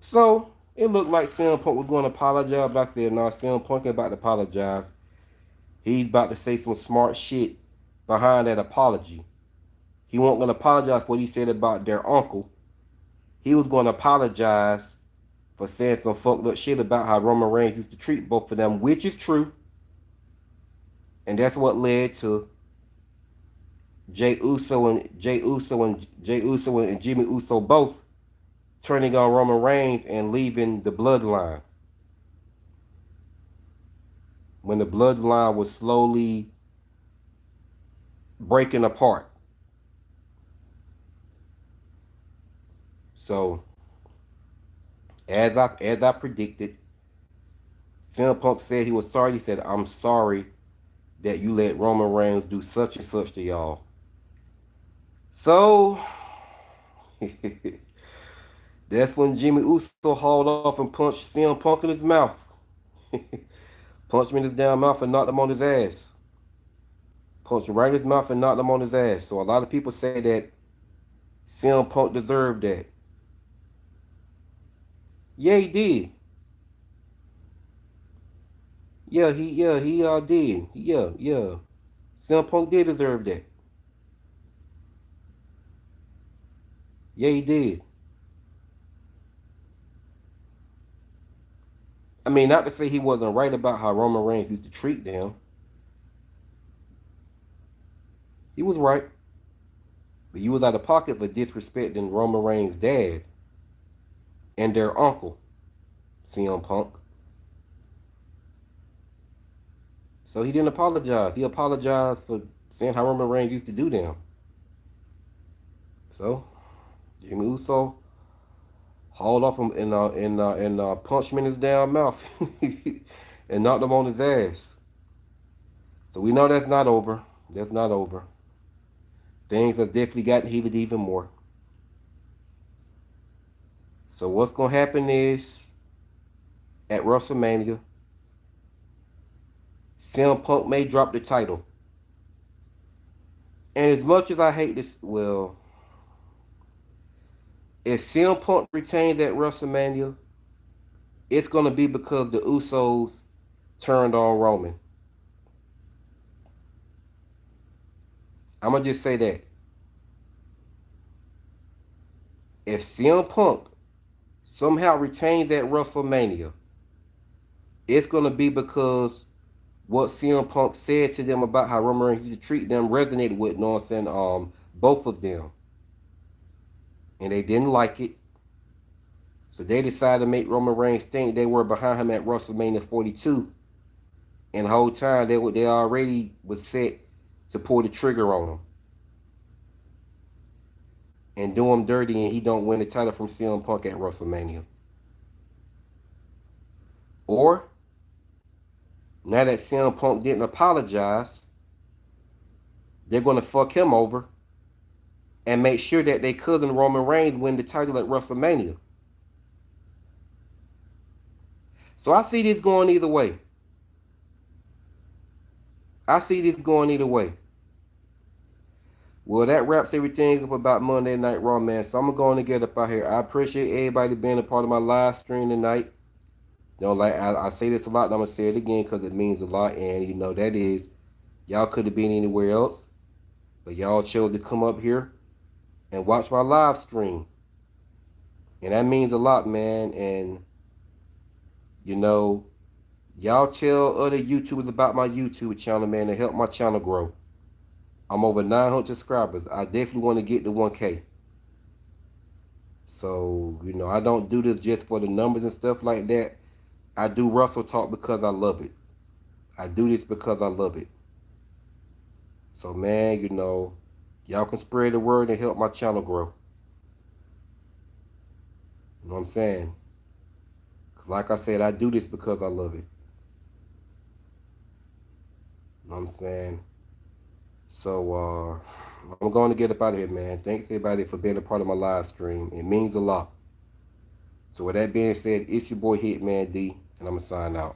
So it looked like CM Punk was going to apologize, but I said, no, CM Punk ain't about to apologize. He's about to say some smart shit behind that apology. He wasn't going to apologize for what he said about their uncle. He was going to apologize for saying some fucked up shit about how Roman Reigns used to treat both of them, which is true. And that's what led to Jey Uso and Jimmy Uso both turning on Roman Reigns and leaving the bloodline. When the bloodline was slowly breaking apart. So, as I predicted, CM Punk said he was sorry. He said, "I'm sorry that you let Roman Reigns do such and such to y'all." So, that's when Jimmy Uso hauled off and punched CM Punk in his mouth. Punched him in his damn mouth and knocked him on his ass. Punched him right in his mouth and knocked him on his ass. So a lot of people say that CM Punk deserved that. Yeah, he did. Yeah, he did. Yeah. CM Punk did deserve that. Yeah, he did. I mean, not to say he wasn't right about how Roman Reigns used to treat them. He was right. But you was out of pocket for disrespecting Roman Reigns' dad and their uncle, CM Punk. So he didn't apologize. He apologized for saying how Roman Reigns used to do them. So Jimmy Uso hauled off him and punched him in his damn mouth and knocked him on his ass. So we know that's not over. That's not over. Things have definitely gotten heated even more. So what's going to happen is, at WrestleMania, CM Punk may drop the title. And as much as I hate this, well, if CM Punk retained that WrestleMania, it's gonna be because the Usos turned on Roman. I'm gonna just say that. If CM Punk somehow retains that WrestleMania, it's gonna be because what CM Punk said to them about how Roman Reigns used to treat them resonated with, you know what I'm saying, both of them. And they didn't like it. So they decided to make Roman Reigns think they were behind him at WrestleMania 42. And the whole time they already was set to pull the trigger on him and do him dirty, and he don't win the title from CM Punk at WrestleMania. Or now that CM Punk didn't apologize, they're gonna fuck him over and make sure that their cousin Roman Reigns win the title at WrestleMania. So I see this going either way. I see this going either way. Well, that wraps everything up about Monday Night Raw, man. So I'm gonna go on and get up out here. I appreciate everybody being a part of my live stream tonight. You know, like I say this a lot, and I'm gonna say it again because it means a lot. And you know, that is, y'all could have been anywhere else, but y'all chose to come up here and watch my live stream. And that means a lot, man. And you know, y'all tell other YouTubers about my YouTube channel, man, to help my channel grow. I'm over 900 subscribers. I definitely want to get to 1K. So, you know, I don't do this just for the numbers and stuff like that. I do Wrestle Talk because I love it. I do this because I love it. So, man, you know, y'all can spread the word and help my channel grow. You know what I'm saying? Because like I said, I do this because I love it. You know what I'm saying? So, I'm going to get up out of here, man. Thanks, everybody, for being a part of my live stream. It means a lot. So, with that being said, it's your boy Hitman D, and I'm going to sign out.